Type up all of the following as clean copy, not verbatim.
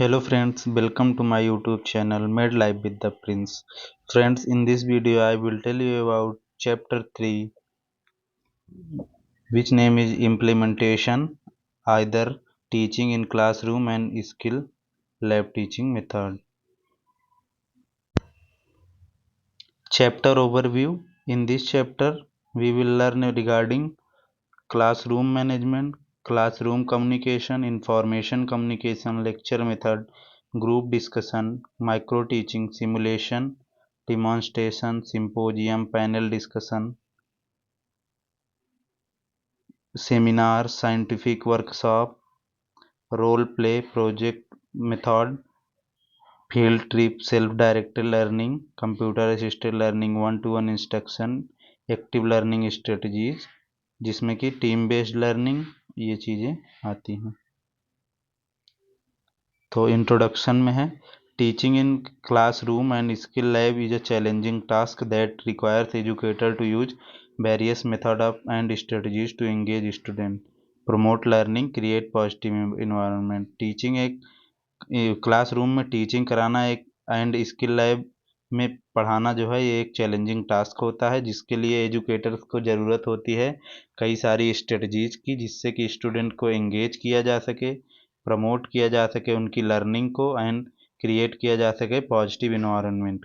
Hello friends, welcome to my YouTube channel Made Life with the Prince. Friends, in this video I will tell you about chapter 3, which name is implementation, either teaching in classroom and skill lab teaching method. Chapter overview. In this chapter we will learn regarding classroom management, classroom communication, information communication, lecture method, group discussion, micro teaching, simulation, demonstration, symposium, panel discussion, seminar, scientific workshop, role play, project method, field trip, self-directed learning, computer assisted learning, one-to-one instruction, active learning strategies जिसमें कि team based learning ये चीज़ें आती हैं। तो introduction में है, teaching in classroom and skill lab is a challenging task that requires educator to use various method of and strategies to engage student, promote learning, create positive environment. Teaching एक classroom में teaching कराना एक and skill lab में पढ़ाना जो है ये एक चैलेंजिंग टास्क होता है, जिसके लिए एजुकेटर्स को ज़रूरत होती है कई सारी स्ट्रेटजीज की, जिससे कि स्टूडेंट को एंगेज किया जा सके, प्रमोट किया जा सके उनकी लर्निंग को एंड क्रिएट किया जा सके पॉजिटिव इन्वायरमेंट।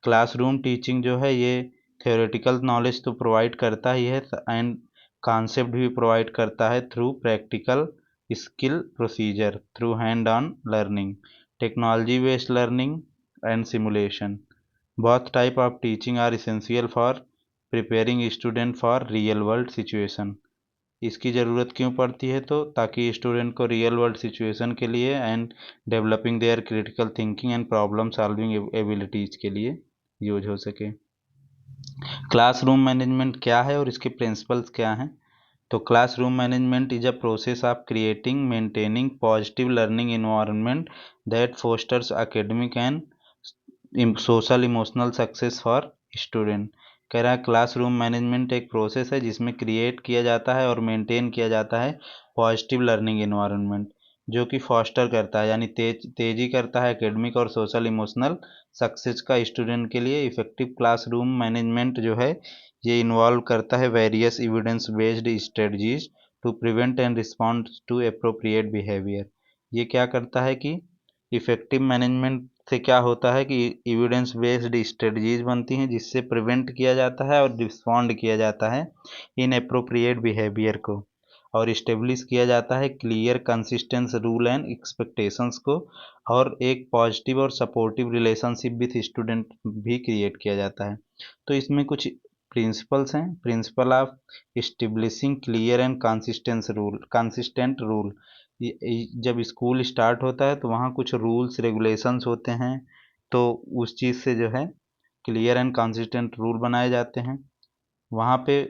क्लासरूम टीचिंग जो है ये थ्योरेटिकल नॉलेज तो प्रोवाइड करता ही है एंड कॉन्सेप्ट भी प्रोवाइड करता है through practical skill procedure, through hand on learning, technology based learning and simulation. Both type of teaching are essential for preparing student for real world situation. इसकी ज़रूरत क्यों पड़ती है? तो ताकि स्टूडेंट को रियल वर्ल्ड सिचुएशन के लिए and developing there critical thinking and problem solving abilities के लिए यूज हो सके। क्लासरूम मैनेजमेंट क्या है और इसके प्रिंसिपल्स क्या हैं? तो classroom management is a process of creating maintaining positive learning environment that fosters academic and social emotional success for student. कह रहा है क्लासरूम मैनेजमेंट एक प्रोसेस है जिसमें क्रिएट किया जाता है और मेंटेन किया जाता है पॉजिटिव लर्निंग इन्वायरमेंट, जो कि फॉस्टर करता है यानी तेजी करता है एकेडमिक और सोशल इमोशनल सक्सेस का स्टूडेंट के लिए। इफेक्टिव क्लासरूम मैनेजमेंट जो है ये इन्वॉल्व करता है various evidence based strategies to prevent and respond to appropriate behaviour. ये क्या करता है कि इफेक्टिव मैनेजमेंट से क्या होता है कि एविडेंस बेस्ड स्ट्रेटजीज बनती हैं जिससे प्रिवेंट किया जाता है और रिस्पॉन्ड किया जाता है इन अप्रोप्रिएट बिहेवियर को, और इस्टेब्लिश किया जाता है clear consistence rule and expectations को, और एक पॉजिटिव और सपोर्टिव रिलेशनशिप विथ स्टूडेंट भी क्रिएट किया जाता है। तो इसमें कुछ प्रिंसिपल्स हैं। Principle of establishing clear and consistent rule. जब स्कूल स्टार्ट होता है तो वहाँ कुछ रूल्स रेगुलेशंस होते हैं, तो उस चीज़ से जो है क्लियर एंड कंसिस्टेंट रूल बनाए जाते हैं। वहाँ पे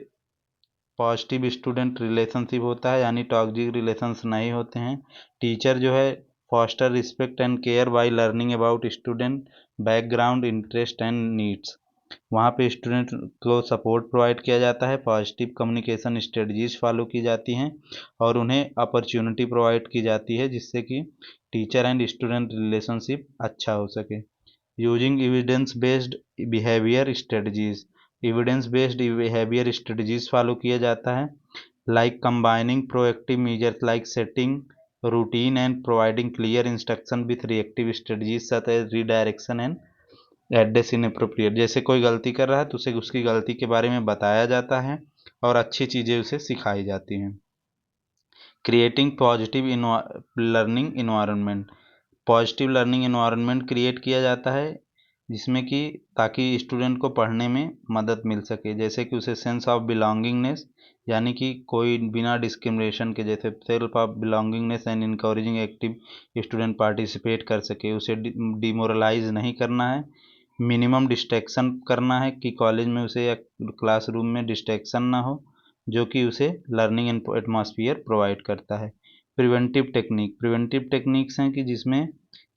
पॉजिटिव स्टूडेंट रिलेशनशिप होता है यानी टॉक्सिक रिलेशंस नहीं होते हैं। टीचर जो है foster respect and care by learning about student background interest and needs. वहाँ पे स्टूडेंट को सपोर्ट प्रोवाइड किया जाता है, पॉजिटिव कम्युनिकेशन स्ट्रेटजीज फॉलो की जाती हैं और उन्हें अपॉर्चुनिटी प्रोवाइड की जाती है जिससे कि टीचर एंड स्टूडेंट रिलेशनशिप अच्छा हो सके। Using evidence based behaviour strategies. Evidence based behaviour strategies follow किया जाता है, like combining proactive measures like setting routine and providing clear instruction with reactive strategies such as redirection and address inappropriate. जैसे कोई गलती कर रहा है तो उसे उसकी गलती के बारे में बताया जाता है और अच्छी चीज़ें उसे सिखाई जाती हैं। Creating positive learning environment. Positive learning environment create किया जाता है जिसमें कि ताकि स्टूडेंट को पढ़ने में मदद मिल सके, जैसे कि उसे सेंस ऑफ बिलोंगिंगनेस यानी कि कोई बिना डिस्क्रिमिनेशन के, जैसे self of belongingness and encouraging active student participate कर सके, उसे डिमोरलाइज नहीं करना है, मिनिमम डिस्ट्रैक्शन करना है कि कॉलेज में उसे या क्लासरूम में डिस्ट्रैक्शन ना हो, जो कि उसे लर्निंग एटमॉस्फेयर प्रोवाइड करता है। प्रिवेंटिव टेक्निक्स हैं कि जिसमें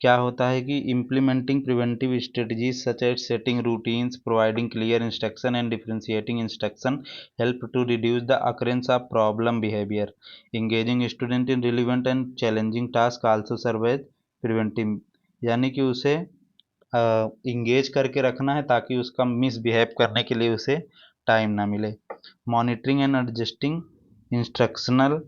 क्या होता है कि implementing preventive strategies such as setting routines, providing clear instruction and differentiating instruction help to reduce the occurrence of problem behaviour. Engaging student in relevant and challenging task also serve as preventive, यानी कि उसे engage करके रखना है ताकि उसका misbehave करने के लिए उसे टाइम ना मिले। Monitoring and adjusting instructional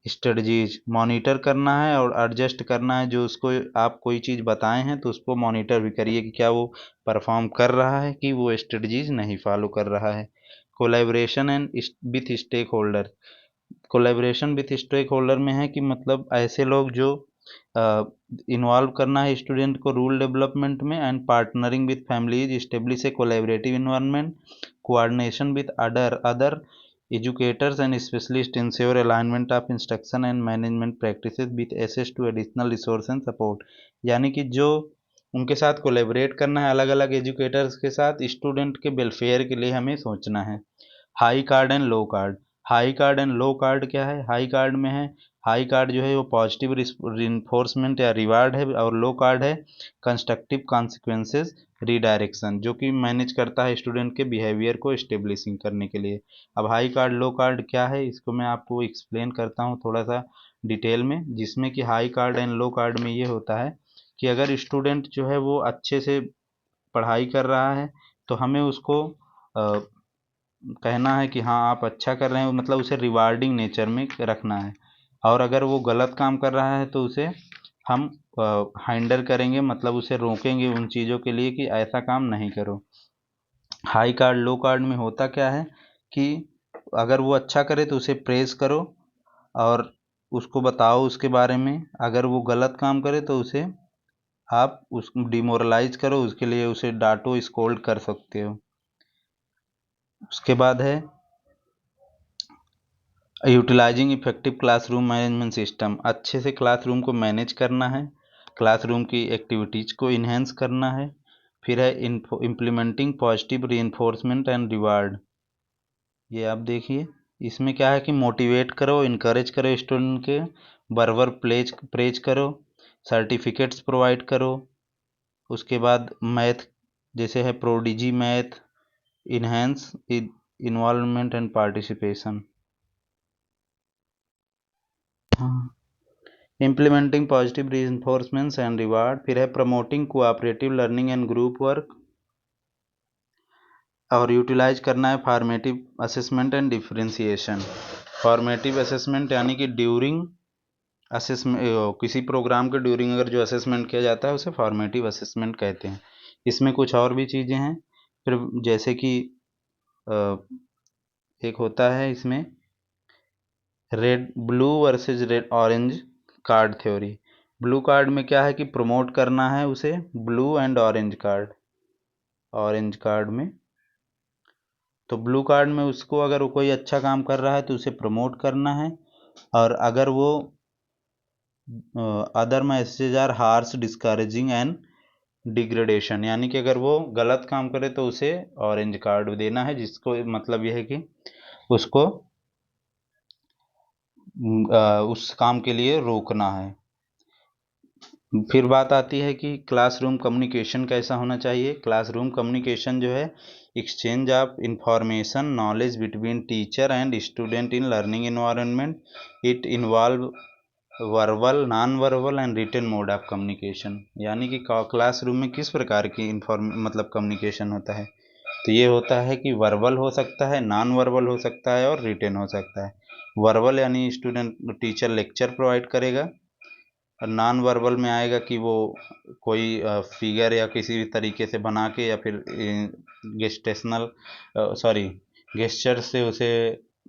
strategies, monitor करना है और एडजस्ट करना है, जो उसको आप कोई चीज़ बताए हैं तो उसको मॉनिटर भी करिए कि क्या वो परफॉर्म कर रहा है कि वो स्ट्रेटजीज नहीं फॉलो कर रहा है। Collaboration and with stakeholder, collaboration with stakeholder में है कि मतलब ऐसे लोग जो इन्वॉल्व करना है स्टूडेंट को रूल डेवलपमेंट में, and partnering with families establish A collaborative environment, coordination with other educators and specialists ensure alignment of instruction and management practices with access to additional resource and support, यानी कि जो उनके साथ collaborate करना है अलग अलग एजुकेटर्स के साथ, स्टूडेंट के वेलफेयर के लिए हमें सोचना है। High card and low card, high card and low card क्या है? हाई कार्ड में है, हाई कार्ड जो है वो पॉजिटिव रिइंफोर्समेंट या रिवार्ड है, और लो कार्ड है कंस्ट्रक्टिव कॉन्सिक्वेंसेस रीडायरेक्शन, जो कि मैनेज करता है स्टूडेंट के बिहेवियर को स्टेब्लिशिंग करने के लिए। अब हाई कार्ड लो कार्ड क्या है, इसको मैं आपको एक्सप्लेन करता हूँ थोड़ा सा डिटेल में, जिसमें कि high card and low card में ये होता है कि अगर स्टूडेंट जो है वो अच्छे से पढ़ाई कर रहा है तो हमें उसको कहना है कि हाँ आप अच्छा कर रहे हैं, मतलब उसे रिवार्डिंग नेचर में रखना है। और अगर वो गलत काम कर रहा है तो उसे हम हाइंडर करेंगे, मतलब उसे रोकेंगे उन चीज़ों के लिए कि ऐसा काम नहीं करो। हाई कार्ड लो कार्ड में होता क्या है कि अगर वो अच्छा करे तो उसे प्रेज करो और उसको बताओ उसके बारे में, अगर वो गलत काम करे तो उसे आप उस डिमोरलाइज करो, उसके लिए उसे डांटो स्कोल्ड कर सकते हो। उसके बाद है utilising effective classroom management system, अच्छे से क्लासरूम को मैनेज करना है, क्लासरूम की एक्टिविटीज़ को इन्हेंस करना है। फिर है implementing positive reinforcement and reward, ये आप देखिए इसमें क्या है कि मोटिवेट करो, इनकरेज करो स्टूडेंट के, बरबर प्रेज करो, सर्टिफिकेट्स प्रोवाइड करो। उसके बाद मैथ जैसे है prodigy math, enhance involvement and participation. हाँ, implementing positive reinforcements and reward, फिर है promoting cooperative learning and group work, और यूटिलाइज करना है formative assessment and differentiation. Formative assessment यानी कि ड्यूरिंग असेसमेंट, किसी प्रोग्राम के ड्यूरिंग अगर जो असेसमेंट किया जाता है उसे फॉर्मेटिव असेसमेंट कहते हैं। इसमें कुछ और भी चीज़ें हैं, फिर जैसे कि एक होता है इसमें red blue versus red orange card theory. Blue card में क्या है कि प्रमोट करना है उसे blue and orange card, orange card में तो ब्लू कार्ड में उसको अगर वो कोई अच्छा काम कर रहा है तो उसे प्रमोट करना है, और अगर वो other message are harsh discouraging and degradation, यानी कि अगर वो गलत काम करे तो उसे ऑरेंज कार्ड देना है, जिसको मतलब यह है कि उसको उस काम के लिए रोकना है। फिर बात आती है कि क्लासरूम कम्युनिकेशन कैसा होना चाहिए। क्लासरूम कम्युनिकेशन जो है exchange of information knowledge between teacher and student in learning environment, it involve verbal non verbal and written mode of communication, यानी कि क्लासरूम में किस प्रकार की मतलब कम्युनिकेशन होता है, तो ये होता है कि वर्बल हो सकता है, नॉन वर्बल हो सकता है और रिटन हो सकता है। वर्बल यानी स्टूडेंट टीचर लेक्चर प्रोवाइड करेगा, और नॉन वर्बल में आएगा कि वो कोई फिगर या किसी भी तरीके से बना के या फिर गेस्टेशनल सॉरी गेस्चर से उसे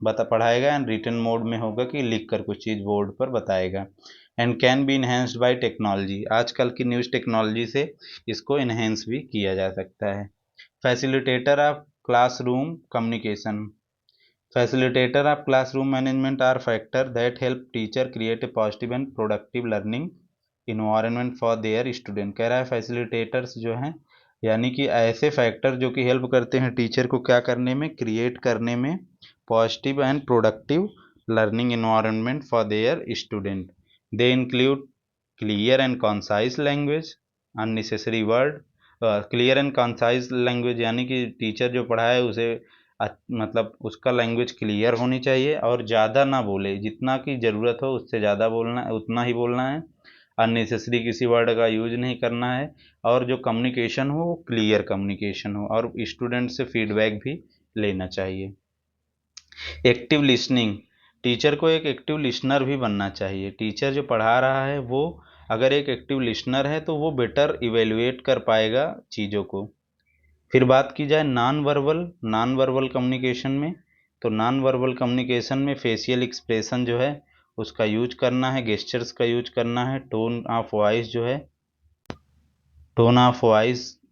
बता पढ़ाएगा, एंड रिटन मोड में होगा कि लिख कर कुछ चीज़ बोर्ड पर बताएगा। And can be enhanced bye technology, आजकल की न्यूज़ टेक्नोलॉजी से इसको इन्हेंस भी किया जा सकता है। Facilitator of classroom communication, facilitator of classroom management are factor that help teacher create a positive and productive learning environment for their student। कह रहा है फैसिलिटेटर्स जो हैं यानी कि ऐसे फैक्टर जो कि हेल्प करते हैं टीचर को क्या करने में, क्रिएट करने में positive and productive learning environment for their student. They include clear and concise language, unnecessary word, clear and concise language यानी कि टीचर जो पढ़ाए उसे मतलब उसका लैंग्वेज क्लियर होनी चाहिए और ज़्यादा ना बोले, जितना की ज़रूरत हो उससे ज़्यादा बोलना, उतना ही बोलना है। अननेसेसरी किसी वर्ड का यूज नहीं करना है, और जो कम्युनिकेशन हो वो क्लियर कम्युनिकेशन हो, और स्टूडेंट से फीडबैक भी लेना चाहिए। एक्टिव लिसनिंग, टीचर को एक एक्टिव लिसनर भी बनना चाहिए। टीचर जो पढ़ा रहा है वो अगर एक एक्टिव लिसनर है तो वो बेटर इवेल्युएट कर पाएगा चीज़ों को। फिर बात की जाए नॉन वर्बल कम्युनिकेशन में, तो नॉन वर्बल कम्युनिकेशन में फेशियल एक्सप्रेशन जो है उसका यूज करना है, गेस्चर्स का यूज करना है, टोन ऑफ वॉइस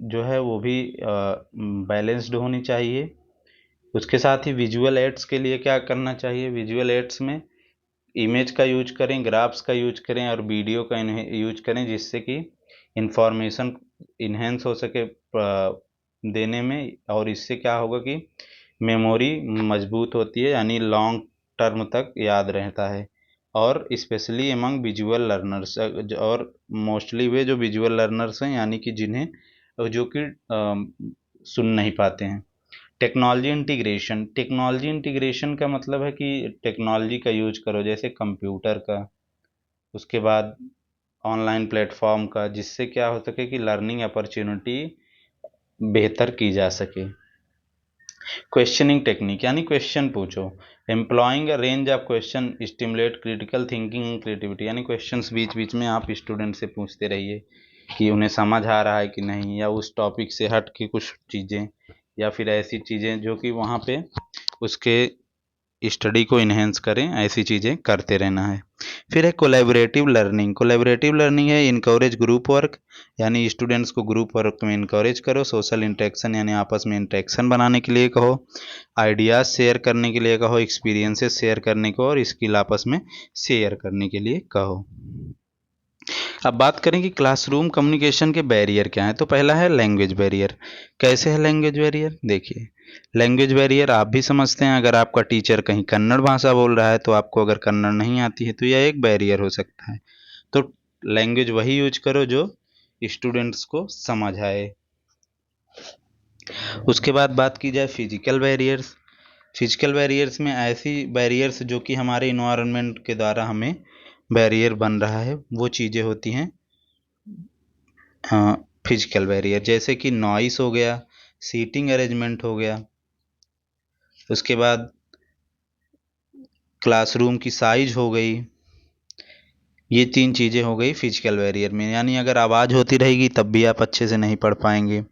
जो है वो भी बैलेंस्ड होनी चाहिए। उसके साथ ही विजुअल एड्स के लिए क्या करना चाहिए, विजुअल एड्स में इमेज का यूज करें, ग्राफ्स का यूज करें और वीडियो का यूज करें, जिससे कि इंफॉर्मेशन इन्हेंस हो सके देने में, और इससे क्या होगा कि मेमोरी मजबूत होती है, यानी लॉन्ग टर्म तक याद रहता है। और स्पेशली एमंग विजुअल लर्नर्स, और मोस्टली वे जो विजुअल लर्नर्स हैं, यानी कि जिन्हें जो कि सुन नहीं पाते हैं। टेक्नोलॉजी इंटीग्रेशन का मतलब है कि टेक्नोलॉजी का यूज करो, जैसे कंप्यूटर का, उसके बाद ऑनलाइन प्लेटफॉर्म का, जिससे क्या हो सके कि लर्निंग अपॉर्चुनिटी बेहतर की जा सके। क्वेश्चनिंग टेक्निक, यानी क्वेश्चन पूछो। Employing a range of question stimulate critical thinking and creativity, यानी क्वेश्चंस बीच बीच में आप स्टूडेंट से पूछते रहिए कि उन्हें समझ आ रहा है कि नहीं, या उस टॉपिक से हट के कुछ चीज़ें, या फिर ऐसी चीज़ें जो कि वहाँ पे उसके स्टडी को इन्हेंस करें, ऐसी चीज़ें करते रहना है। फिर है कोलैबोरेटिव लर्निंग। कोलैबोरेटिव लर्निंग है इनकरेज ग्रुप वर्क, यानी स्टूडेंट्स को ग्रुप वर्क में इनकरेज करो। सोशल इंटरेक्शन, यानी आपस में इंटरेक्शन बनाने के लिए कहो। आइडियाज़ शेयर करने के लिए कहो, एक्सपीरियंसेस शेयर करने को, और स्किल आपस में शेयर करने के लिए कहो। अब बात करें कि क्लासरूम कम्युनिकेशन के बैरियर क्या है, तो पहला है लैंग्वेज बैरियर। कैसे है लैंग्वेज बैरियर, देखिए लैंग्वेज बैरियर आप भी समझते हैं, अगर आपका टीचर कहीं कन्नड़ भाषा बोल रहा है तो आपको अगर कन्नड़ नहीं आती है तो यह एक बैरियर हो सकता है। तो लैंग्वेज वही यूज करो जो स्टूडेंट्स को समझ आए। उसके बाद बात की जाए फिजिकल बैरियर्स। फिजिकल बैरियर्स में ऐसी बैरियर्स जो कि हमारे इन्वायरमेंट के द्वारा हमें बैरियर बन रहा है, वो चीज़ें होती हैं फिजिकल बैरियर, जैसे कि नॉइस हो गया, सीटिंग अरेंजमेंट हो गया, उसके बाद क्लासरूम की साइज हो गई। ये 3 चीज़ें हो गई फिजिकल बैरियर में, यानी अगर आवाज़ होती रहेगी तब भी आप अच्छे से नहीं पढ़ पाएंगे,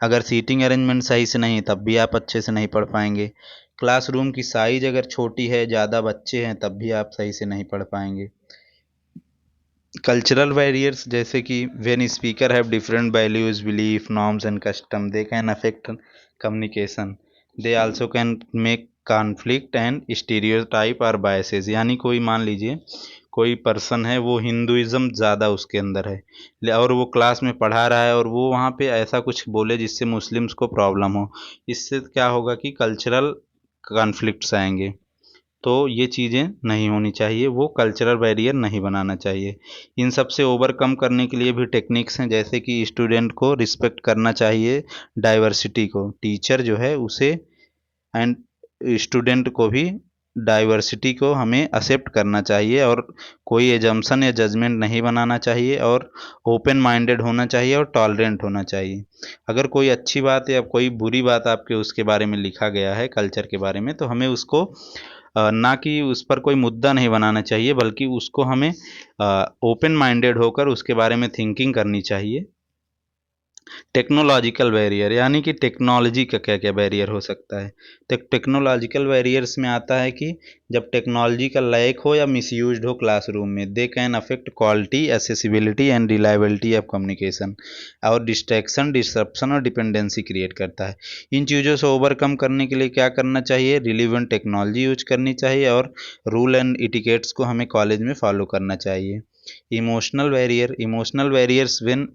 अगर सीटिंग अरेंजमेंट सही से नहीं तब भी आप अच्छे से नहीं पढ़ पाएंगे, क्लासरूम की साइज अगर छोटी है, ज़्यादा बच्चे हैं, तब भी आप सही से नहीं पढ़ पाएंगे। कल्चरल बैरियर्स, जैसे कि when speaker have different values, belief, norms and custom, they can affect communication, they also can make conflict and stereotype और बायसेस, यानी कोई मान लीजिए कोई पर्सन है, वो हिंदुइज्म ज़्यादा उसके अंदर है, और वो क्लास में पढ़ा रहा है और वो वहाँ पे ऐसा कुछ बोले जिससे मुस्लिम्स को प्रॉब्लम हो, इससे क्या होगा कि कल्चरल कॉन्फ्लिक्ट्स आएंगे। तो ये चीज़ें नहीं होनी चाहिए, वो कल्चरल बैरियर नहीं बनाना चाहिए। इन सब से ओवरकम करने के लिए भी टेक्निक्स हैं, जैसे कि स्टूडेंट को रिस्पेक्ट करना चाहिए डाइवर्सिटी को, टीचर जो है उसे एंड स्टूडेंट को भी डाइवर्सिटी को हमें एक्सेप्ट करना चाहिए, और कोई एजम्पशन या जजमेंट नहीं बनाना चाहिए, और ओपन माइंडेड होना चाहिए और टॉलरेंट होना चाहिए। अगर कोई अच्छी बात या कोई बुरी बात आपके उसके बारे में लिखा गया है कल्चर के बारे में, तो हमें उसको ना कि उस पर कोई मुद्दा नहीं बनाना चाहिए, बल्कि उसको हमें ओपन माइंडेड होकर उसके बारे में थिंकिंग करनी चाहिए। टेक्नोलॉजिकल बैरियर, यानी कि टेक्नोलॉजी का क्या क्या बैरियर हो सकता है, तो टेक्नोलॉजिकल बैरियर्स में आता है कि जब टेक्नोलॉजी का लैक हो या मिसयूज्ड हो क्लासरूम में, they can affect quality, accessibility and reliability of communication, और डिस्ट्रैक्शन, डिसरप्शन और डिपेंडेंसी क्रिएट करता है। इन चीज़ों से ओवरकम करने के लिए क्या करना चाहिए, रिलीवेंट टेक्नोलॉजी यूज करनी चाहिए, और रूल एंड इटिकेट्स को हमें कॉलेज में फॉलो करना चाहिए। Emotional barriers when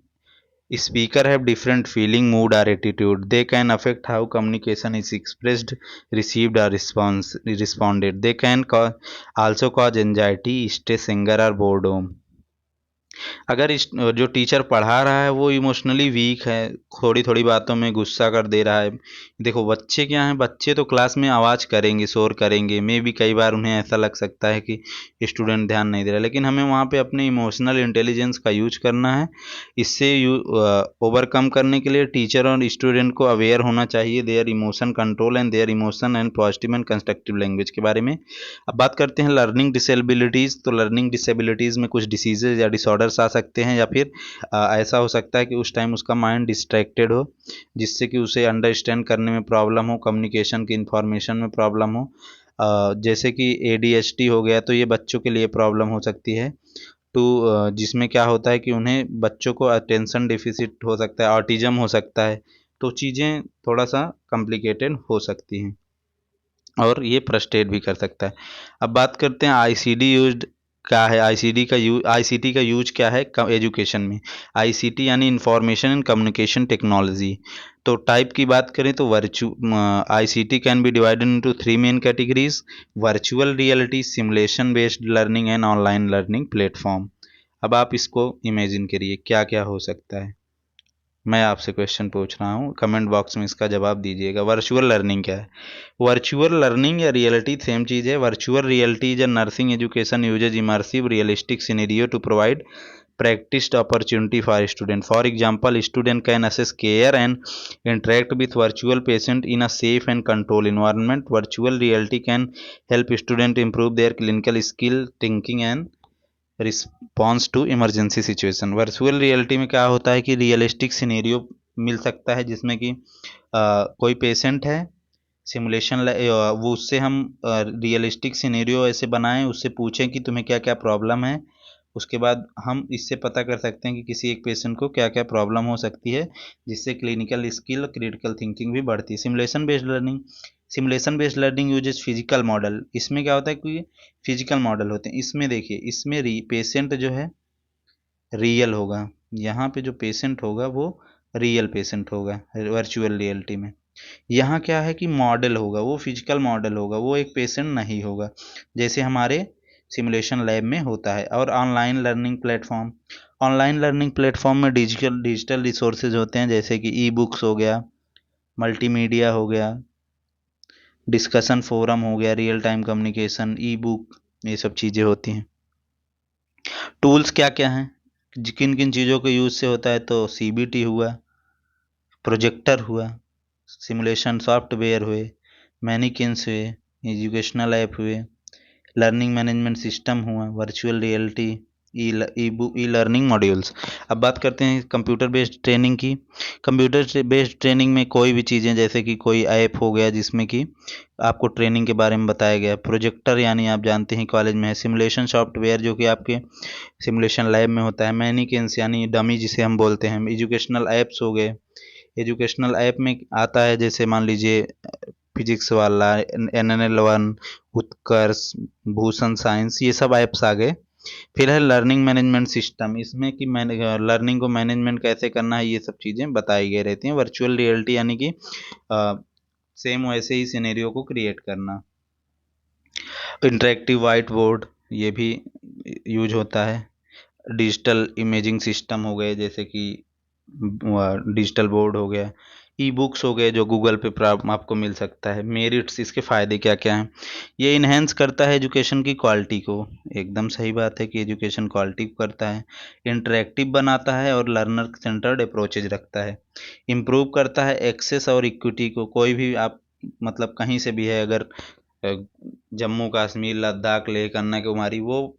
speaker have different feeling, mood or attitude, they can affect how communication is expressed, received or responded, they can also cause anxiety, stress, anger or boredom। अगर जो teacher पढ़ा रहा है वो emotionally weak है, थोड़ी थोड़ी बातों में गुस्सा कर दे रहा है। देखो बच्चे क्या हैं, बच्चे तो क्लास में आवाज़ करेंगे, शोर करेंगे, मे भी कई बार उन्हें ऐसा लग सकता है कि स्टूडेंट ध्यान नहीं दे रहा, लेकिन हमें वहाँ पे अपने इमोशनल इंटेलिजेंस का यूज करना है। इससे ओवरकम करने के लिए टीचर और स्टूडेंट को अवेयर होना चाहिए there emotion control and there emotion and positive and constructive language के बारे में। अब बात करते हैं लर्निंग डिसेबिलिटीज़। तो लर्निंग डिसेबिलिटीज़ में कुछ डिसीजेज या डिसऑर्डर्स आ सकते हैं, या फिर ऐसा हो सकता है कि उस टाइम उसका माइंड डिस्ट्रैक्टेड हो, जिससे कि उसे अंडरस्टैंड करने में प्रॉब्लम हो, कम्युनिकेशन की इंफॉर्मेशन में प्रॉब्लम हो। जैसे कि ADHD हो गया, तो ये बच्चों के लिए प्रॉब्लम हो सकती है। तो जिसमें क्या होता है कि उन्हें, बच्चों को अटेंशन डिफिसिट हो सकता है, ऑटिज्म हो सकता है। तो चीज़ें थोड़ा सा कॉम्प्लिकेटेड हो सकती हैं और ये फ्रस्ट्रेट भी कर सकता है। अब बात करते हैं आईसीडी यूज्ड क्या है। आईसीटी का यूज क्या है एजुकेशन में। आईसीटी यानी इंफॉर्मेशन एंड कम्युनिकेशन टेक्नोलॉजी। तो टाइप की बात करें तो ICT can be divided into 3 main categories: virtual reality, simulation based learning and online learning platform. अब आप इसको इमेजिन करिए क्या क्या हो सकता है। मैं आपसे क्वेश्चन पूछ रहा हूँ, कमेंट बॉक्स में इसका जवाब दीजिएगा। वर्चुअल लर्निंग क्या है? वर्चुअल लर्निंग या रियलिटी सेम चीज़ है। Virtual reality is a nursing education uses immersive realistic scenario to provide practiced opportunity for student. For example, student can assess care and interact with virtual patient in a safe and controlled environment. Virtual reality can help student improve their clinical skill, thinking and response to emergency situation. Virtual reality में क्या होता है कि realistic scenario मिल सकता है, जिसमें कि कोई पेशेंट है, सिमुलेशन वो उससे हम रियलिस्टिक सिनेरियो ऐसे बनाएं, उससे पूछें कि तुम्हें क्या क्या प्रॉब्लम है। उसके बाद हम इससे पता कर सकते हैं कि किसी एक पेशेंट को क्या क्या प्रॉब्लम हो सकती है, जिससे क्लिनिकल स्किल, क्रिटिकल थिंकिंग भी बढ़ती है। Simulation based learning uses physical model. इसमें क्या होता है कि फिजिकल मॉडल होते हैं। इसमें देखिए, इसमें पेशेंट जो है रियल होगा। यहाँ पे जो पेशेंट होगा वो रियल पेशेंट होगा वर्चुअल रियलिटी में। यहाँ क्या है कि मॉडल होगा, वो फिजिकल मॉडल होगा, वो एक पेशेंट नहीं होगा, जैसे हमारे सिमुलेशन लैब में होता है। और ऑनलाइन लर्निंग प्लेटफॉर्म में डिजिटल रिसोर्सेज होते हैं, जैसे कि ई बुक्स हो गया, मल्टीमीडिया हो गया, डिस्कशन फोरम हो गया, रियल टाइम कम्युनिकेशन, ई बुक, ये सब चीज़ें होती हैं। टूल्स क्या क्या हैं, किन किन चीज़ों के यूज़ से होता है? तो CBT हुआ, प्रोजेक्टर हुआ, सिमुलेशन सॉफ्टवेयर हुए, मैनिकिन्स हुए, एजुकेशनल ऐप हुए, लर्निंग मैनेजमेंट सिस्टम हुआ, virtual reality, e learning modules. अब बात करते हैं कंप्यूटर बेस्ड ट्रेनिंग की। कंप्यूटर बेस्ड ट्रेनिंग में कोई भी चीज़ें, जैसे कि कोई ऐप हो गया जिसमें कि आपको ट्रेनिंग के बारे में बताया गया। प्रोजेक्टर यानी आप जानते हैं कॉलेज में है। सिमुलेशन सॉफ्टवेयर जो कि आपके सिमुलेशन लैब में होता है। मैनिकिन्स यानी डमी जिसे हम बोलते हैं। एजुकेशनल ऐप्स हो गए। एजुकेशनल ऐप में आता है, जैसे मान लीजिए फिजिक्स वाला, NNL1, उत्कर्ष, भूषण साइंस, ये सब ऐप्स आ गए। फिर है लर्निंग मैनेजमेंट सिस्टम। इसमें कि लर्निंग को मैनेजमेंट कैसे करना है, ये सब चीज़ें बताई गई रहती हैं। वर्चुअल रियलिटी यानी कि सेम वैसे ही सिनेरियो को क्रिएट करना। इंटरेक्टिव वाइट बोर्ड, ये भी यूज होता है। डिजिटल इमेजिंग सिस्टम हो गए, जैसे कि डिजिटल बोर्ड हो गया। ई बुक्स हो गए जो गूगल पे आपको मिल सकता है। मेरिट्स, इसके फ़ायदे क्या क्या हैं? ये इन्हेंस करता है एजुकेशन की क्वालिटी को। एकदम सही बात है कि एजुकेशन क्वालिटी को करता है। इंटरेक्टिव बनाता है और लर्नर सेंटर्ड अप्रोचेज रखता है। इम्प्रूव करता है एक्सेस और इक्विटी को। कोई भी आप मतलब कहीं से भी है, अगर जम्मू कश्मीर, लद्दाख, लेह, कन्याकुमारी, वो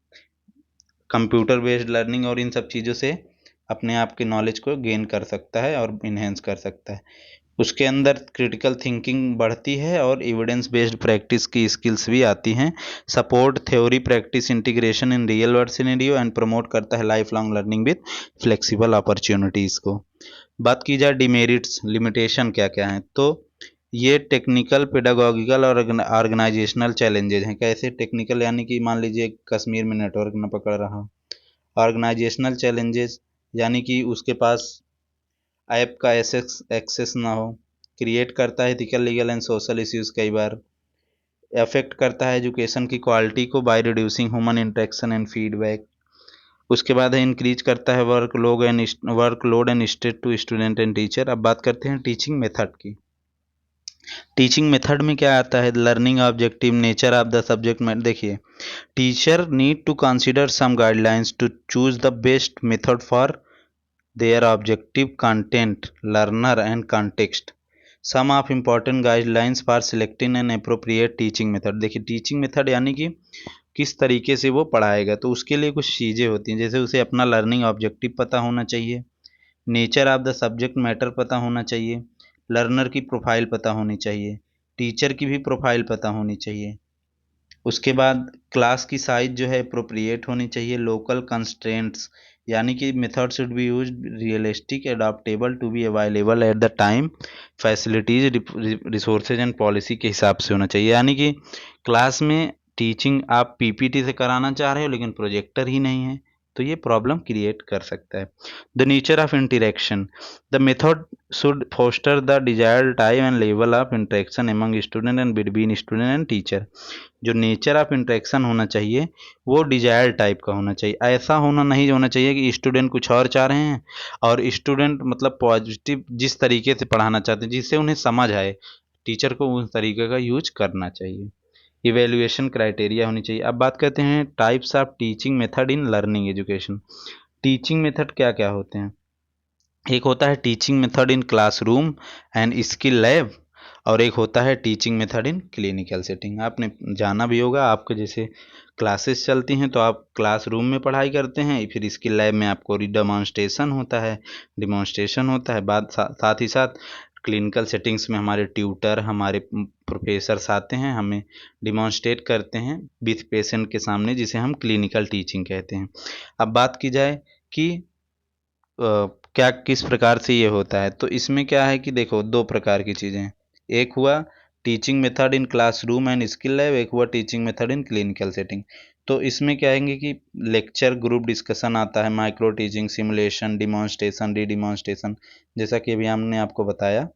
कंप्यूटर बेस्ड लर्निंग और इन सब चीज़ों से अपने आप के नॉलेज को गेन कर सकता है और इन्हेंस कर सकता है। उसके अंदर क्रिटिकल थिंकिंग बढ़ती है और एविडेंस बेस्ड प्रैक्टिस की स्किल्स भी आती हैं। Support theory practice integration in real world scenario and promote करता है life long learning with flexible opportunities को। बात की जाए डिमेरिट्स, लिमिटेशन क्या क्या हैं, तो ये टेक्निकल, पेडागोगिकल और ऑर्गेनाइजेशनल चैलेंजेज हैं। कैसे टेक्निकल, यानी कि मान लीजिए कश्मीर में नेटवर्क न पकड़ रहा। ऑर्गेनाइजेशनल चैलेंजेस यानी कि उसके पास ऐप का एक्सेस ना हो। क्रिएट करता है ethical, legal and social issues. कई बार अफेक्ट करता है एजुकेशन की क्वालिटी को by reducing human interaction and feedback. उसके बाद है इंक्रीज करता है workload and stress to student and teacher. अब बात करते हैं टीचिंग मेथड की। टीचिंग मेथड में क्या आता है, learning objective, nature of the subject matter. देखिए, teacher need to consider some guidelines to choose the best method for their objective content, learner and context. Some of important guidelines for selecting an appropriate teaching method. देखिए, teaching method यानी कि किस तरीके से वो पढ़ाएगा, तो उसके लिए कुछ चीज़ें होती हैं, जैसे उसे अपना लर्निंग ऑब्जेक्टिव पता होना चाहिए, nature of the subject matter पता होना चाहिए, लर्नर की प्रोफाइल पता होनी चाहिए, टीचर की भी प्रोफाइल पता होनी चाहिए। उसके बाद क्लास की साइज जो है अप्रोप्रिएट होनी चाहिए, लोकल कंस्ट्रेंट्स यानी कि method should be use realistic adaptable to be available at the time, facilities resources and policy के हिसाब से होना चाहिए। यानी कि क्लास में टीचिंग आप पीपीटी से कराना चाह रहे हो लेकिन प्रोजेक्टर ही नहीं है, तो ये प्रॉब्लम क्रिएट कर सकता है। The nature of interaction, the method should foster the desired type and level of interaction among student and between student and teacher. जो नेचर ऑफ इंटरेक्शन होना चाहिए वो डिजायर्ड टाइप का होना चाहिए। ऐसा होना नहीं होना चाहिए कि स्टूडेंट कुछ और चाह रहे हैं और स्टूडेंट मतलब पॉजिटिव जिस तरीके से पढ़ाना चाहते हैं जिससे उन्हें समझ आए, टीचर को उस तरीके का यूज करना चाहिए। इवेल्युएशन क्राइटेरिया होनी चाहिए। अब बात करते हैं types of teaching method in learning education. Teaching method क्या क्या होते हैं, एक होता है teaching method in classroom and skill lab, और एक होता है teaching method in clinical setting. आपने जाना भी होगा, आपके जैसे क्लासेस चलती हैं तो आप क्लासरूम में पढ़ाई करते हैं, फिर स्किल लैब में आपको डिमॉन्स्ट्रेशन होता है। साथ ही साथ क्लिनिकल सेटिंग्स में हमारे ट्यूटर, हमारे प्रोफेसर्स आते हैं, हमें डिमॉन्स्ट्रेट करते हैं विथ पेशेंट के सामने, जिसे हम क्लिनिकल टीचिंग कहते हैं। अब बात की जाए कि क्या किस प्रकार से ये होता है, तो इसमें क्या है कि देखो दो प्रकार की चीज़ें, एक हुआ teaching method in classroom and skill lab, एक हुआ teaching method in clinical setting. तो इसमें क्या है कि लेक्चर ग्रुप डिस्कशन आता है, micro teaching, simulation, demonstration, re demonstration, जैसा कि अभी हमने आपको बताया,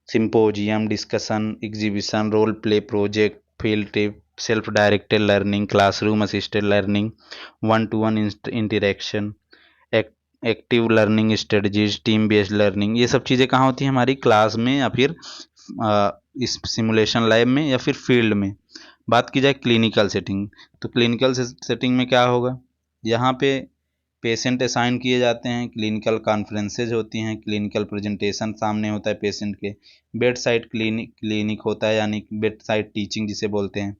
symposium, discussion, exhibition, role play, project, field trip, self directed learning, classroom assisted learning, one to one interaction, active learning strategies, team based learning. ये सब चीज़ें कहाँ होती हैं, हमारी क्लास में या फिर इस सिमुलेशन लैब में या फिर फील्ड में। बात की जाए क्लिनिकल सेटिंग, तो क्लिनिकल सेटिंग में क्या होगा, यहाँ पे पेशेंट असाइन किए जाते हैं, क्लिनिकल कॉन्फ्रेंसेज होती हैं, क्लिनिकल प्रेजेंटेशन सामने होता है पेशेंट के, बेड साइड क्लिनिक होता है यानी बेड साइड टीचिंग जिसे बोलते हैं,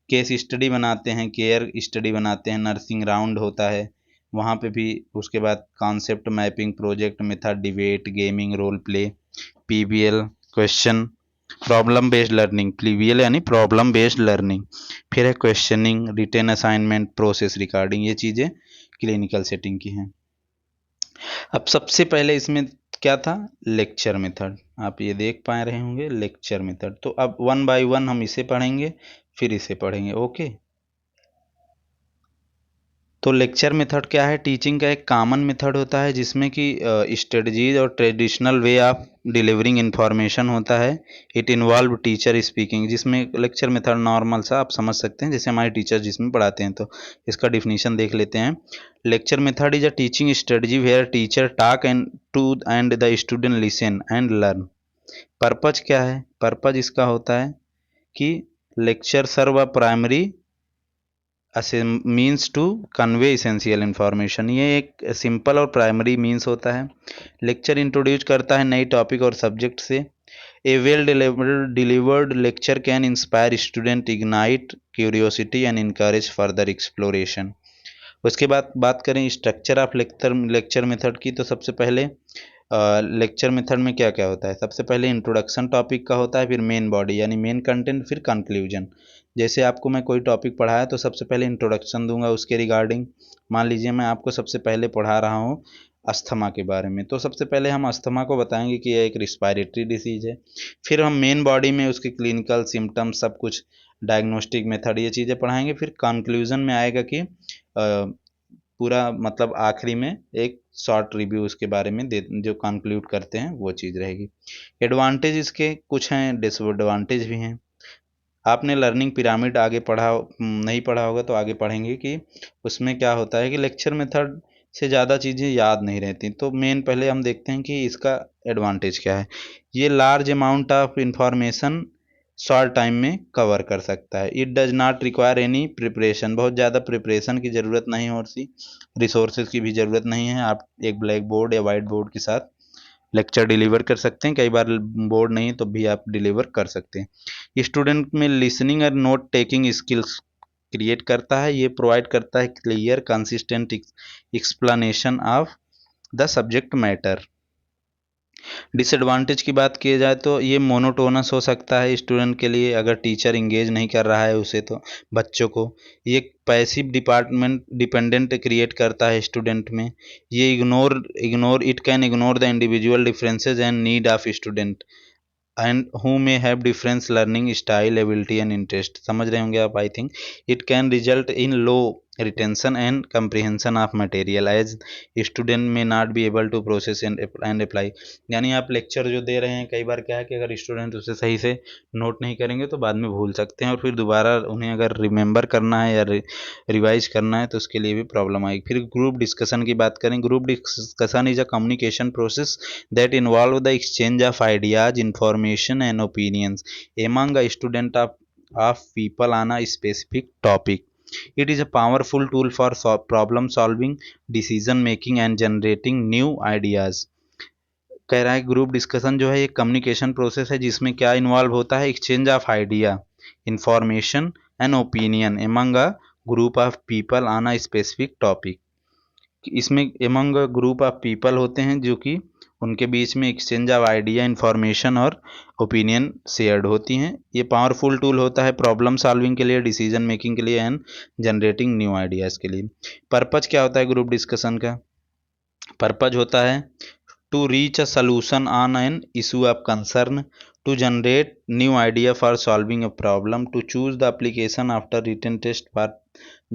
केस स्टडी बनाते हैं, केयर स्टडी बनाते हैं, नर्सिंग राउंड होता है वहाँ पे भी। उसके बाद concept mapping, project method, debate, gaming, role play, PBL, question, problem based learning, PBL यानी प्रॉब्लम बेस्ड लर्निंग, फिर है questioning, written assignment, process recording. ये चीज़ें क्लिनिकल सेटिंग की हैं। अब सबसे पहले इसमें क्या था, लेक्चर मेथड, आप ये देख पा रहे होंगे लेक्चर मेथड। तो अब वन बाय वन हम इसे पढ़ेंगे फिर इसे पढ़ेंगे, ओके। तो लेक्चर मेथड क्या है, टीचिंग का एक कॉमन मेथड होता है जिसमें कि स्ट्रेटजीज और traditional way of delivering information होता है। इट इन्वॉल्व टीचर स्पीकिंग, जिसमें लेक्चर मेथड नॉर्मल सा आप समझ सकते हैं जैसे हमारे टीचर जिसमें पढ़ाते हैं। तो इसका डिफिनीशन देख लेते हैं। Lecture method is a teaching strategy where teacher talk and the student listen and learn. Purpose क्या है, पर्पज इसका होता है कि lecture serve a primary means to convey essential information. ये एक सिंपल और प्राइमरी मीन्स होता है। लेक्चर इंट्रोड्यूस करता है नई टॉपिक और सब्जेक्ट से। A well delivered lecture can inspire student, ignite curiosity and encourage further exploration. उसके बाद बात करें स्ट्रक्चर ऑफ लेक्चर मेथड की, तो सबसे पहले लेक्चर मेथड में क्या क्या होता है, सबसे पहले इंट्रोडक्शन टॉपिक का होता है, फिर मेन बॉडी यानी मेन कंटेंट, फिर कंक्लूजन। जैसे आपको मैं कोई टॉपिक पढ़ाया तो सबसे पहले इंट्रोडक्शन दूंगा उसके रिगार्डिंग। मान लीजिए मैं आपको सबसे पहले पढ़ा रहा हूँ अस्थमा के बारे में, तो सबसे पहले हम अस्थमा को बताएंगे कि यह एक रिस्पायरेटरी डिसीज है। फिर हम मेन बॉडी में उसके क्लिनिकल सिम्टम्स, सब कुछ, डायग्नोस्टिक मेथड, ये चीज़ें पढ़ाएंगे। फिर कंक्लूजन में आएगा कि पूरा मतलब आखिरी में एक शॉर्ट रिव्यू उसके बारे में दे, जो कंक्लूड करते हैं वो चीज़ रहेगी। एडवांटेज इसके कुछ हैं, डिसएडवांटेज भी हैं। आपने लर्निंग पिरामिड आगे पढ़ा नहीं पढ़ा होगा तो आगे पढ़ेंगे कि उसमें क्या होता है कि लेक्चर मेथड से ज़्यादा चीज़ें याद नहीं रहती। तो मेन पहले हम देखते हैं कि इसका एडवांटेज क्या है। ये large amount of information short time में कवर कर सकता है। It does not require any preparation, बहुत ज़्यादा प्रिपरेशन की ज़रूरत नहीं होती, रिसोर्सेज की भी ज़रूरत नहीं है। आप एक ब्लैक बोर्ड या वाइट बोर्ड के साथ लेक्चर डिलीवर कर सकते हैं। कई बार बोर्ड नहीं तो भी आप डिलीवर कर सकते हैं। स्टूडेंट में लिसनिंग और नोट टेकिंग स्किल्स क्रिएट करता है। ये प्रोवाइड करता है clear consistent explanation of the subject matter. Disadvantage की बात की जाए तो ये मोनोटोनस हो सकता है स्टूडेंट के लिए, अगर टीचर इंगेज नहीं कर रहा है उसे, तो बच्चों को ये पैसिव डिपार्टमेंट डिपेंडेंट क्रिएट करता है स्टूडेंट में। ये ignore it can ignore the individual differences and need of student and who may have difference learning style, ability and interest. समझ रहे होंगे आप, I think. It can result in low retention and comprehension of material as student may not be able to process and apply. यानी आप lecture जो दे रहे हैं, कई बार क्या है कि अगर स्टूडेंट उसे सही से नोट नहीं करेंगे तो बाद में भूल सकते हैं, और फिर दोबारा उन्हें अगर रिमेंबर करना है या रिवाइज करना है तो उसके लिए भी प्रॉब्लम आएगी। फिर ग्रुप डिस्कशन की बात करें। Group discussion is a communication process that involve the exchange of ideas, information, and opinions among a student of people on a specific topic. It is a powerful tool for problem solving, decision making, and generating new ideas. कह रहा है group discussion जो है एक communication process है जिसमें क्या involve होता है, exchange of idea, information and opinion among a group of people on a specific topic. इसमें एमंग ग्रुप ऑफ पीपल होते हैं जो कि उनके बीच में एक्सचेंज ऑफ आइडिया, इंफॉर्मेशन और ओपिनियन शेयर्ड होती हैं। ये पावरफुल टूल होता है प्रॉब्लम सॉल्विंग के लिए, डिसीजन मेकिंग के लिए एंड जनरेटिंग न्यू आइडियाज़ के लिए। पर्पज क्या होता है ग्रुप डिस्कशन का? पर्पज होता है to reach a solution on an issue of concern, to generate new idea for solving a problem, to choose the application after written test for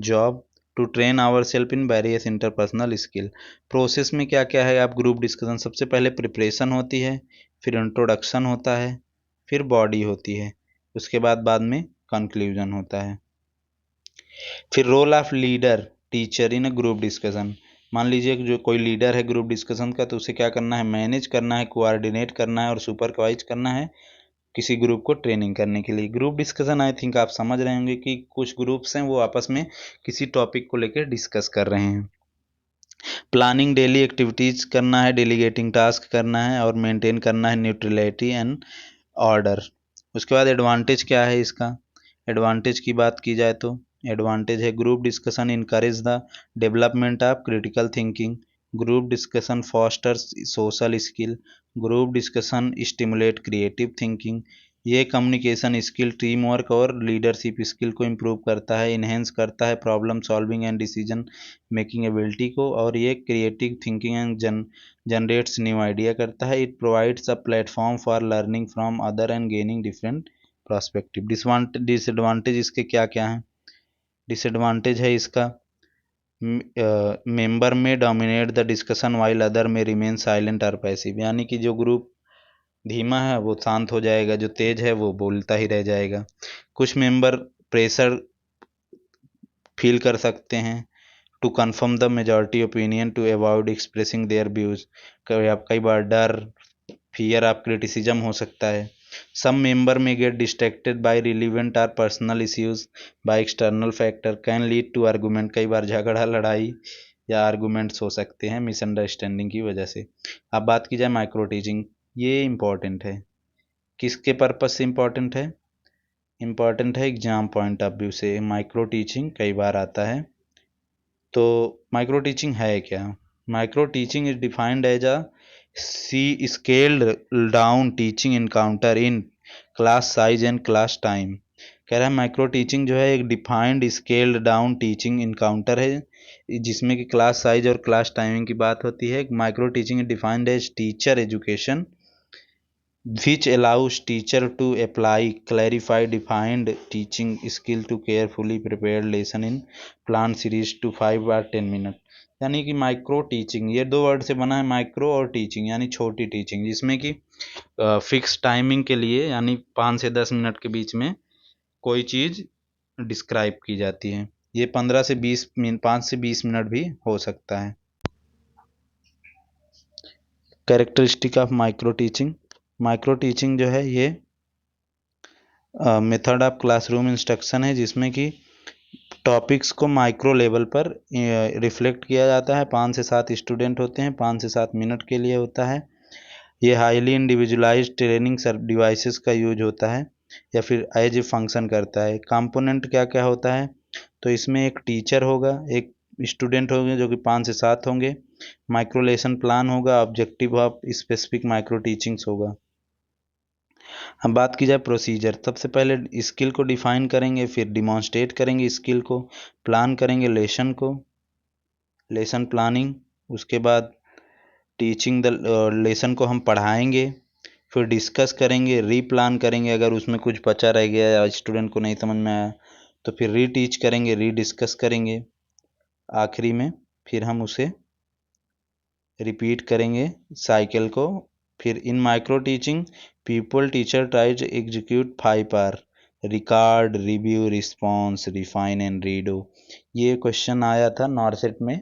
job, to train our self in various interpersonal skill. Process में क्या क्या है आप group discussion, सबसे पहले preparation होती है, फिर इंट्रोडक्शन होता है, फिर बॉडी होती है, उसके बाद में कंक्लूजन होता है। फिर role of leader teacher in group discussion. मान लीजिए जो कोई लीडर है ग्रुप डिस्कशन का, तो उसे क्या करना है, मैनेज करना है, कोऑर्डिनेट करना है और सुपरवाइज करना है किसी ग्रुप को ट्रेनिंग करने के लिए। ग्रुप डिस्कशन आई थिंक आप समझ रहे होंगे कि कुछ ग्रुप्स हैं वो आपस में किसी टॉपिक को लेकर डिस्कस कर रहे हैं। प्लानिंग डेली एक्टिविटीज करना है, डेलीगेटिंग टास्क करना है और मेंटेन करना है न्यूट्रलिटी एंड ऑर्डर। उसके बाद एडवांटेज क्या है इसका? एडवांटेज की बात की जाए तो एडवांटेज है group discussion encourage the development of critical thinking, group discussion fosters social skill, group discussion stimulate creative thinking. ये कम्युनिकेशन स्किल, टीम वर्क और लीडरशिप स्किल को इम्प्रूव करता है, इन्हेंस करता है problem solving and decision making ability को, और ये creative thinking and generates new idea करता है। It provides a platform for learning from other and gaining different prospective. Disadvantage इसके क्या क्या हैं? डिसएडवांटेज है इसका मेंबर में dominate the discussion while other में रिमेन साइलेंट और पैसिव। यानी कि जो ग्रुप धीमा है वो शांत हो जाएगा, जो तेज है वो बोलता ही रह जाएगा। कुछ मेंबर प्रेशर फील कर सकते हैं to confirm the majority opinion to avoid expressing their views. कई बार डर, फियर ऑफ क्रिटिसिज्म हो सकता है। Some member may get distracted by relevant और personal issues by external factor can lead to argument. कई बार झगड़ा, लड़ाई या आर्गूमेंट्स हो सकते हैं मिसअंडरस्टैंडिंग की वजह से। अब बात की जाए माइक्रो टीचिंग, ये इम्पॉर्टेंट है। किसके पर्पज से इम्पॉर्टेंट है? इम्पॉर्टेंट है एग्जाम पॉइंट ऑफ व्यू से। माइक्रो टीचिंग कई बार आता है। तो माइक्रो टीचिंग है क्या? Micro teaching is defined as a see scaled down teaching encounter in class size and class time. कह रहा है माइक्रो टीचिंग जो है एक defined scaled down teaching encounter है जिसमें कि क्लास साइज और क्लास टाइमिंग की बात होती है। Micro teaching is defined as teacher education which allows teacher to apply clarify defined teaching skill to carefully prepared lesson in planned series to 5 or 10 minutes। यानी कि माइक्रो टीचिंग ये दो word से बना है, माइक्रो और टीचिंग, यानी छोटी टीचिंग, जिसमें कि फिक्स टाइमिंग के लिए यानी 5 से 10 मिनट के बीच में कोई चीज़ डिस्क्राइब की जाती है। ये 15 से 20 मिनट, 5 से 20 मिनट भी हो सकता है। Characteristic of micro teaching. Micro teaching जो है ये मेथड ऑफ क्लासरूम इंस्ट्रक्शन है जिसमें कि टॉपिक्स को माइक्रो लेवल पर रिफ्लेक्ट किया जाता है। 5 से 7 स्टूडेंट होते हैं, 5 से 7 मिनट के लिए होता है। ये हाईली इंडिविजुअलाइज्ड ट्रेनिंग डिवाइसेस का यूज होता है या फिर एज ए फंक्शन करता है। कंपोनेंट क्या क्या होता है, तो इसमें एक टीचर होगा, एक स्टूडेंट होंगे जो कि 5 से 7 होंगे, माइक्रो लेसन प्लान होगा, objective of specific micro teachings होगा। अब बात की जाए प्रोसीजर, सबसे पहले स्किल को डिफाइन करेंगे, फिर डिमॉन्स्ट्रेट करेंगे स्किल को, प्लान करेंगे लेसन को, लेसन प्लानिंग, उसके बाद टीचिंग द लेसन को हम पढ़ाएंगे, फिर डिस्कस करेंगे, रीप्लान करेंगे अगर उसमें कुछ बचा रह गया या स्टूडेंट को नहीं समझ में आया तो फिर रीटीच करेंगे, रीडिस्कस करेंगे, आखिरी में फिर हम उसे रिपीट करेंगे साइकिल को। फिर in micro teaching people teacher try to execute 5R: record, review, response, refine and redo. ये क्वेश्चन आया था नॉर्सेट में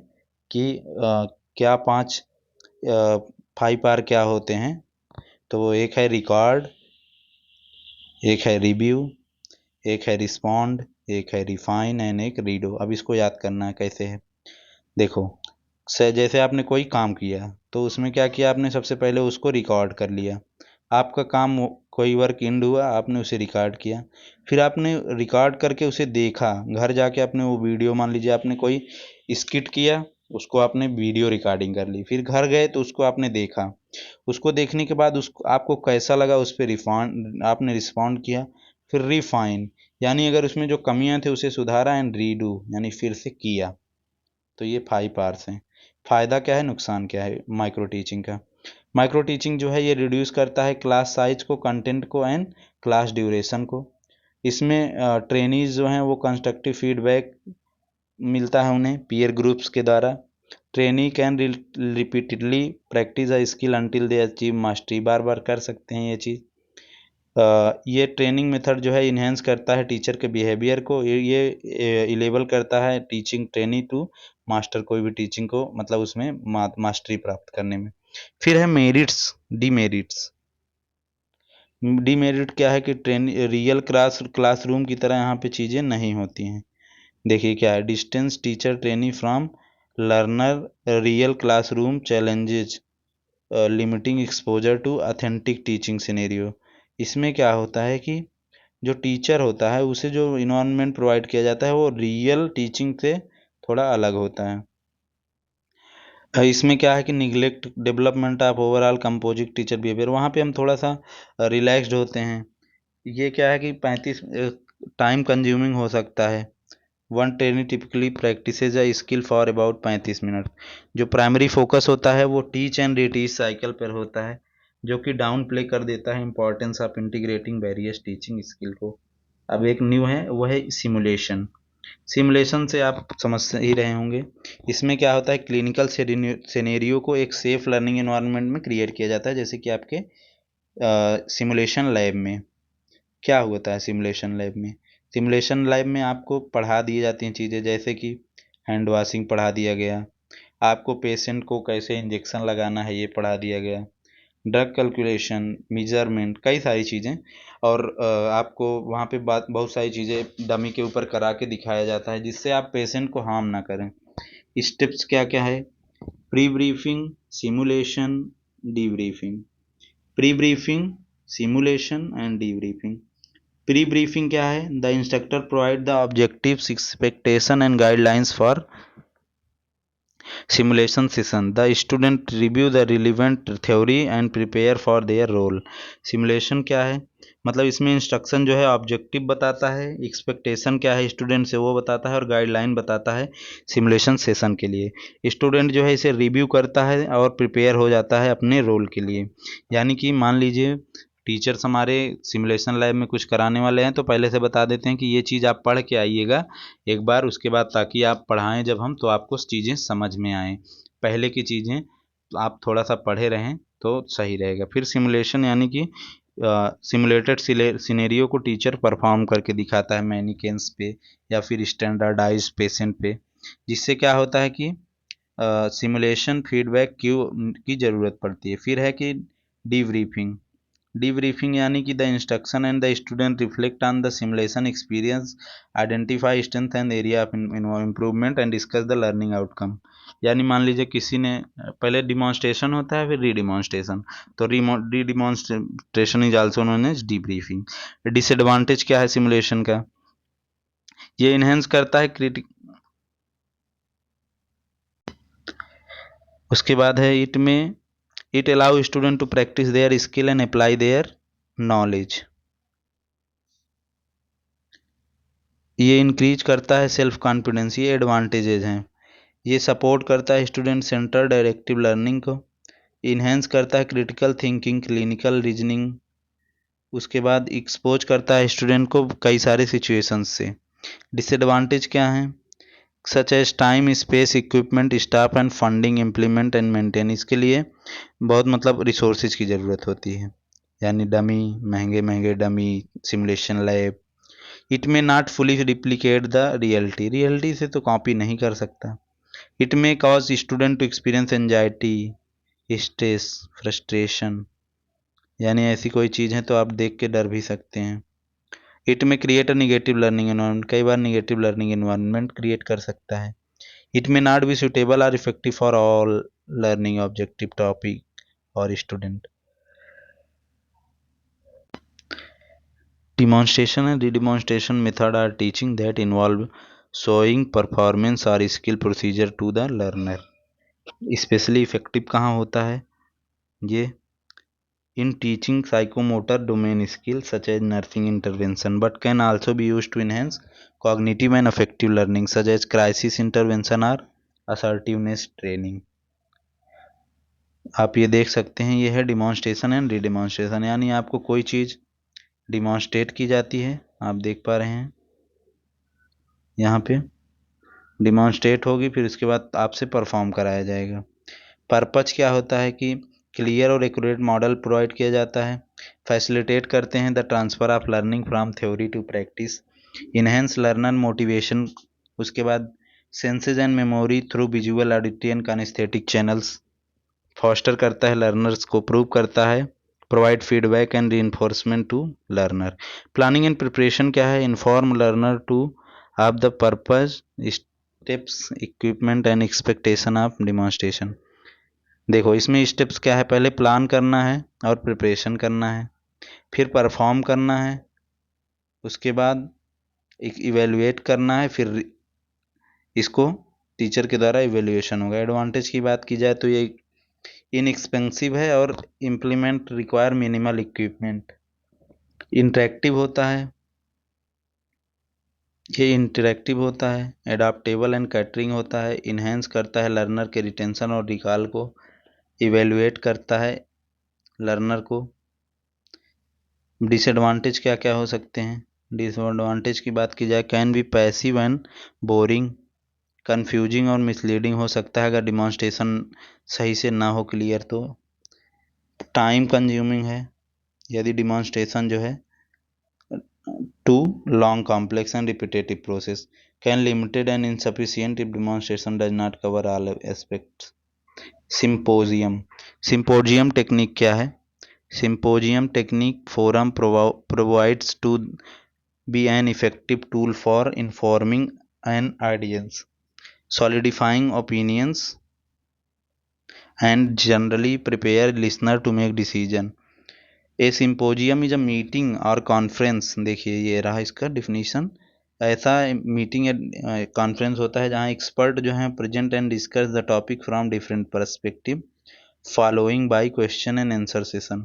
कि क्या 5R क्या होते हैं, तो वो एक है रिकॉर्ड, एक है रिव्यू, एक है रिस्पॉन्ड, एक है रिफाइन एंड एक रीडो। अब इसको याद करना है कैसे है, देखो जैसे आपने कोई काम किया तो उसमें क्या किया आपने, सबसे पहले उसको रिकॉर्ड कर लिया, आपका काम कोई वर्क एंड हुआ, आपने उसे रिकॉर्ड किया, फिर आपने रिकॉर्ड करके उसे देखा, घर जाके आपने वो वीडियो, मान लीजिए आपने कोई स्किट किया, उसको आपने वीडियो रिकॉर्डिंग कर ली, फिर घर गए तो उसको आपने देखा, उसको देखने के बाद उसको आपको कैसा लगा, उस पर आपने रिस्पॉन्ड किया, फिर रिफाइन यानी अगर उसमें जो कमियां थे उसे सुधारा, एंड रीडू यानी फिर से किया। तो ये 5R's हैं। फ़ायदा क्या है, नुकसान क्या है माइक्रो टीचिंग का। माइक्रो टीचिंग जो है ये रिड्यूस करता है क्लास साइज को, कंटेंट को एंड क्लास ड्यूरेशन को। इसमें ट्रेनीज जो हैं वो कंस्ट्रक्टिव फीडबैक मिलता है उन्हें पीयर ग्रुप्स के द्वारा। Trainee can repeatedly practise a skill until they achieve mastery, बार बार कर सकते हैं ये चीज़। ये ट्रेनिंग मेथड जो है इन्हेंस करता है टीचर के बिहेवियर को, ये इलेबल करता है टीचिंग ट्रेनी टू मास्टर, कोई भी टीचिंग को मतलब उसमें मास्टरी प्राप्त करने में। फिर है मेरिट्स, डीमेरिट्स। डीमेरिट क्या है कि रियल क्लासरूम की तरह यहाँ पे चीज़ें नहीं होती हैं। देखिए क्या है, distance teacher trainee from learner, real classroom challenges, limiting exposure to authentic teaching scenario. इसमें क्या होता है कि जो टीचर होता है उसे जो इन्वायरमेंट प्रोवाइड किया जाता है वो रियल टीचिंग से थोड़ा अलग होता है। इसमें क्या है कि neglect development of overall composite teacher behaviour, वहाँ पे हम थोड़ा सा रिलैक्स्ड होते हैं। ये क्या है कि 35 टाइम कंज्यूमिंग हो सकता है। One trainee typically practices a skill for about 35 minute. जो प्राइमरी फोकस होता है वो टीच एंड रिटीच साइकिल पर होता है, जो कि डाउन प्ले कर देता है importance of integrating various teaching skill को। अब एक न्यू है वो है सिमुलेशन। सिमुलेशन से आप समझ ही रहे होंगे, इसमें क्या होता है, क्लिनिकल सिनेरियो को एक सेफ लर्निंग एनवायरनमेंट में क्रिएट किया जाता है, जैसे कि आपके सिमुलेशन लैब में क्या होता है। सिमुलेशन लैब में आपको पढ़ा दी जाती हैं चीज़ें, जैसे कि हैंड वॉशिंग पढ़ा दिया गया, आपको पेशेंट को कैसे इंजेक्शन लगाना है ये पढ़ा दिया गया, ड्रग कैलकुलेशन, मेजरमेंट, कई सारी चीज़ें। और आपको वहाँ पे बहुत सारी चीज़ें डमी के ऊपर करा के दिखाया जाता है जिससे आप पेशेंट को हार्म ना करें। स्टेप्स क्या क्या है, pre briefing, simulation, debriefing. Pre briefing, simulation and debriefing. Pre briefing क्या है, the instructor provide the objectives, expectation and guidelines for simulation session. The student review the relevant theory and prepare for their role. Simulation क्या है, मतलब इसमें instruction जो है objective बताता है, एक्सपेक्टेशन क्या है स्टूडेंट से वो बताता है, और गाइडलाइन बताता है सिमुलेशन सेशन के लिए। स्टूडेंट जो है इसे रिव्यू करता है और प्रिपेयर हो जाता है अपने रोल के लिए। यानी कि मान लीजिए टीचर्स हमारे सिमुलेशन लैब में कुछ कराने वाले हैं तो पहले से बता देते हैं कि ये चीज़ आप पढ़ के आइएगा एक बार, उसके बाद ताकि आप पढ़ाएं जब हम तो आपको चीज़ें समझ में आएँ। पहले की चीज़ें आप थोड़ा सा पढ़े रहें तो सही रहेगा। फिर सिमुलेशन यानी कि सिमुलेटेड सिनेरियो को टीचर परफॉर्म करके दिखाता है मैनिकेन्स पे या फिर स्टैंडर्डाइज पेशेंट पे, जिससे क्या होता है कि सिमुलेशन फीडबैक की ज़रूरत पड़ती है। फिर है कि डीब्रीफिंग। डीब्रीफिंग यानी कि the instruction and the student reflect on the simulation experience, identify strength and area of improvement and discuss the learning outcome. यानी मान लीजिए किसी ने पहले डिमॉन्स्ट्रेशन होता है, फिर रीडिमॉन्स्ट्रेशन, तो redemonstration is also known as debriefing. Disadvantage क्या है सिमुलेशन का? ये इनहेंस करता है उसके बाद है it allow student to practice their skill and apply their knowledge. ये इंक्रीज करता है सेल्फ कॉन्फिडेंस, ये एडवांटेजेज हैं। ये सपोर्ट करता है स्टूडेंट सेंटर डायरेक्टिव लर्निंग को, इन्हेंस करता है क्रिटिकल थिंकिंग, क्लिनिकल रीजनिंग। उसके बाद एक्सपोज करता है स्टूडेंट को कई सारे सिचुएशंस से। डिसएडवांटेज क्या हैं? Such as time, space, equipment, staff and funding, implement and maintain. इसके लिए बहुत मतलब रिसोर्सेज की ज़रूरत होती है, यानी डमी, महंगे महंगे dummy, simulation lab. It may not fully replicate the reality, reality से तो कॉपी नहीं कर सकता। It may cause student to experience anxiety, stress, frustration, यानी ऐसी कोई चीज़ है तो आप देख के डर भी सकते हैं। इट में create a negative learning environment, कई बार निगेटिव लर्निंग एनवायरनमेंट क्रिएट कर सकता है। It may not be suitable और effective for all learning objective topic और student. Demonstration and redemonstration method are teaching that involve showing performance or skill procedure to the learner. Specially effective कहाँ होता है ये? in teaching psychomotor domain skills such as nursing intervention, but can also be used to enhance cognitive and affective learning such as crisis intervention or assertiveness training. आप ये देख सकते हैं, ये है डिमॉन्स्ट्रेशन एंड रीडिमॉन्स्ट्रेशन, यानी आपको कोई चीज़ डिमॉन्स्ट्रेट की जाती है, आप देख पा रहे हैं यहाँ पे डिमॉन्स्ट्रेट होगी, फिर उसके बाद आपसे परफॉर्म कराया जाएगा। पर्पज क्या होता है कि क्लियर और एक्यूरेट मॉडल प्रोवाइड किया जाता है, फैसिलिटेट करते हैं the transfer of learning from theory to practice, enhance learner motivation. उसके बाद senses and memory through visual, auditory and kinaesthetic channels, foster करता है लर्नर्स को, प्रूव करता है, provide feedback and reinforcement to learner. Planning and preparation क्या है? Inform learner to of the purpose, steps, equipment and expectation of demonstration. देखो इसमें steps क्या है, पहले प्लान करना है और प्रिपरेशन करना है, फिर परफॉर्म करना है, उसके बाद एक इवेलुएट करना है, फिर इसको टीचर के द्वारा इवेल्युएशन होगा। एडवांटेज की बात की जाए तो ये इनएक्सपेंसिव है और implement require minimal equipment. Interactive होता है, ये इंटरेक्टिव होता है, एडाप्टेबल एंड कैटरिंग होता है, इन्हेंस करता है लर्नर के रिटेंशन और रिकॉल को, इवेलुएट करता है लर्नर को। डिसएडवांटेज क्या क्या हो सकते हैं? डिसएडवांटेज की बात की जाए, can be passive and boring, confusing और मिसलीडिंग हो सकता है अगर डिमॉन्स्ट्रेशन सही से ना हो क्लियर तो। टाइम कंज्यूमिंग है यदि डिमॉन्स्ट्रेशन जो है too long, complex and repetitive process, can limited and insufficient if demonstration does not cover all aspects. Symposium, symposium technique क्या है? Symposium technique forum provides to be an effective tool for informing an audience, solidifying opinions and generally prepare listener to make decision. A symposium is a meeting और conference, देखिए ये रहा इसका definition. ऐसा meeting या conference होता है जहाँ एक्सपर्ट जो हैं present and discuss the topic from different perspective, following by question and answer session.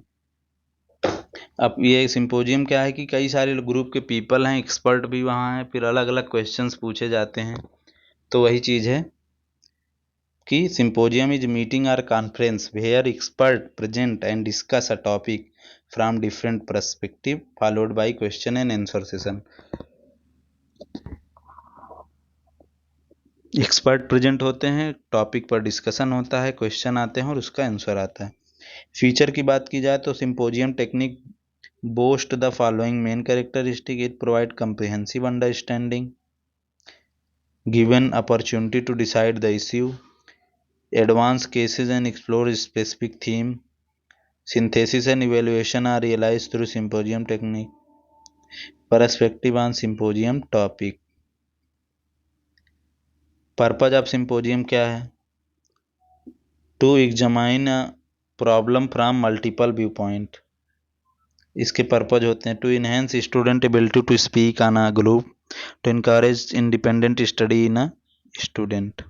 अब ये सिंपोजियम क्या है कि कई सारे ग्रुप के पीपल हैं, एक्सपर्ट भी वहाँ हैं, फिर अलग अलग क्वेश्चंस पूछे जाते हैं, तो वही चीज़ है कि symposium is meeting or conference where experts present and discuss a topic from different perspective followed by question and answer session. Expert present होते हैं, टॉपिक पर डिस्कशन होता है, क्वेश्चन आते हैं और उसका आंसर आता है। फीचर की बात की जाए तो symposium technique boast the following main characteristic. It provide comprehensive understanding, given opportunity to decide the issue, advance cases and explore specific theme, synthesis and evaluation are realized through symposium technique, perspective on symposium topic. Purpose of symposium क्या है? To examine a problem from multiple view point. इसके purpose होते हैं to enhance student ability to speak on a group, to encourage independent study in a student.